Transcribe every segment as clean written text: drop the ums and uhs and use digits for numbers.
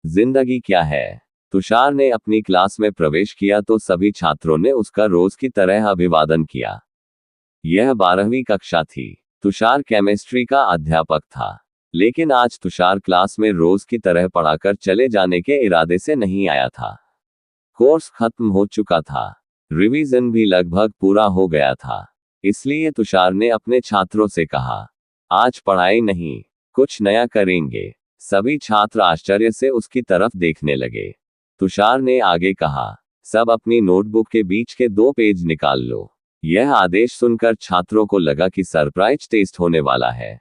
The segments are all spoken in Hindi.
जिंदगी क्या है? तुषार ने अपनी क्लास में प्रवेश किया तो सभी छात्रों ने उसका रोज की तरह अभिवादन किया। यह 12वीं कक्षा थी। तुषार केमिस्ट्री का अध्यापक था। लेकिन आज तुषार क्लास में रोज की तरह पढ़ाकर चले जाने के इरादे से नहीं आया था। कोर्स खत्म हो चुका था। रिवीजन भी लगभग पूरा हो गया था। इसलिए तुषार ने अपने छात्रों से कहा, आज पढ़ाई नहीं, कुछ नया करेंगे। सभी छात्र आश्चर्य से उसकी तरफ देखने लगे। तुषार ने आगे कहा, सब अपनी नोटबुक के बीच के 2 पेज निकाल लो। यह आदेश सुनकर छात्रों को लगा कि सरप्राइज टेस्ट होने वाला है।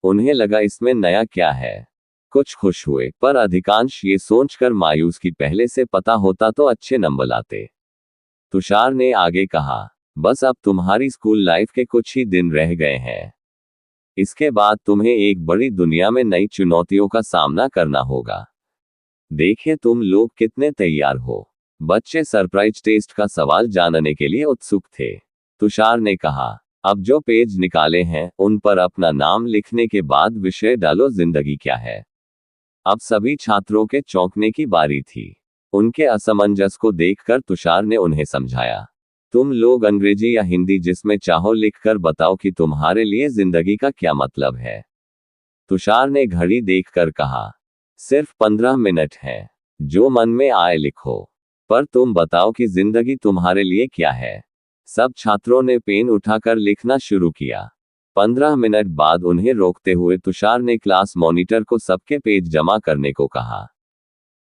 उन्हें लगा इसमें नया क्या है। कुछ खुश हुए, पर अधिकांश ये सोचकर मायूस कि पहले से पता होता तो अच्छे नंबर लाते। तुषार ने आगे कहा, बस अब तुम्हारी स्कूल लाइफ के कुछ ही दिन रह गए हैं। इसके बाद तुम्हें एक बड़ी दुनिया में नई चुनौतियों का सामना करना होगा। देखिए तुम लोग कितने तैयार हो। बच्चे सरप्राइज टेस्ट का सवाल जानने के लिए उत्सुक थे। तुषार ने कहा, अब जो पेज निकाले हैं उन पर अपना नाम लिखने के बाद विषय डालो, जिंदगी क्या है। अब सभी छात्रों के चौंकने की बारी थी। उनके असमंजस को देखकर तुषार ने उन्हें समझाया, तुम लोग अंग्रेजी या हिंदी जिसमें चाहो लिखकर बताओ कि तुम्हारे लिए जिंदगी का क्या मतलब है। तुषार ने घड़ी देखकर कहा, सिर्फ 15 मिनट है, जो मन में आए लिखो। पर तुम बताओ कि जिंदगी तुम्हारे लिए क्या है। सब छात्रों ने पेन उठाकर लिखना शुरू किया। 15 मिनट बाद उन्हें रोकते हुए तुषार ने क्लास मॉनिटर को सबके पेज जमा करने को कहा।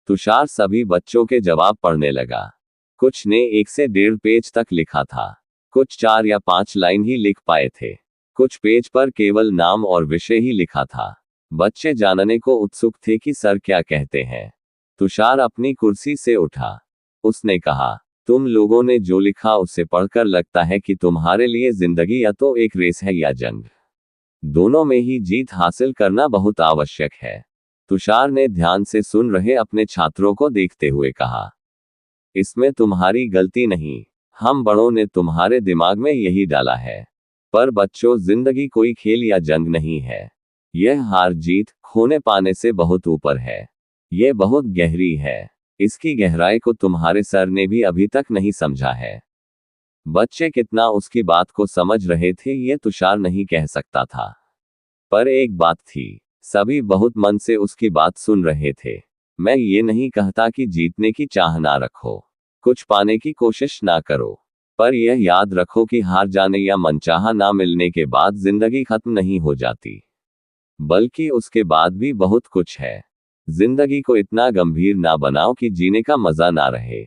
तुषार सभी बच्चों के जवाब पढ़ने लगा। कुछ ने 1 से 1.5 पेज तक लिखा था। कुछ 4 या 5 लाइन ही लिख पाए थे। कुछ पेज पर केवल नाम और विषय ही लिखा था। बच्चे जानने को उत्सुक थे कि सर क्या कहते हैं। तुषार अपनी कुर्सी से उठा। उसने कहा, तुम लोगों ने जो लिखा उसे पढ़कर लगता है कि तुम्हारे लिए जिंदगी या तो एक रेस है या जंग। दोनों में ही जीत हासिल करना बहुत आवश्यक है। तुषार ने ध्यान से सुन रहे अपने छात्रों को देखते हुए कहा, इसमें तुम्हारी गलती नहीं, हम बड़ों ने तुम्हारे दिमाग में यही डाला है। पर बच्चों, जिंदगी कोई खेल या जंग नहीं है। यह हार जीत, खोने पाने से बहुत ऊपर है। यह बहुत गहरी है। इसकी गहराई को तुम्हारे सर ने भी अभी तक नहीं समझा है। बच्चे कितना उसकी बात को समझ रहे थे ये तुषार नहीं कह सकता था। पर एक बात थी, सभी बहुत मन से उसकी बात सुन रहे थे। मैं ये नहीं कहता कि जीतने की चाह ना रखो, कुछ पाने की कोशिश ना करो, पर यह याद रखो कि हार जाने या मनचाहा ना मिलने के बाद जिंदगी खत्म नहीं हो जाती, बल्कि उसके बाद भी बहुत कुछ है। जिंदगी को इतना गंभीर ना बनाओ कि जीने का मजा ना रहे,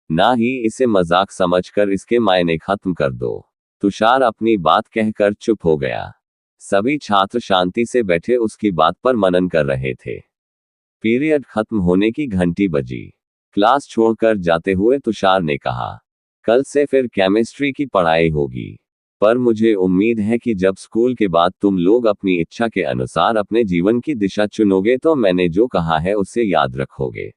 ना ही इसे मजाक समझकर इसके मायने खत्म कर दो। तुषार अपनी बात कहकर चुप हो गया। सभी छात्र शांति से बैठे उसकी बात पर मनन कर रहे थे। पीरियड खत्म होने की घंटी बजी। क्लास छोड़कर जाते हुए तुषार ने कहा, कल से फिर केमिस्ट्री की पढ़ाई होगी, पर मुझे उम्मीद है कि जब स्कूल के बाद तुम लोग अपनी इच्छा के अनुसार अपने जीवन की दिशा चुनोगे तो मैंने जो कहा है उसे याद रखोगे।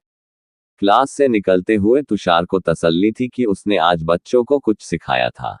क्लास से निकलते हुए तुषार को तसल्ली थी कि उसने आज बच्चों को कुछ सिखाया था।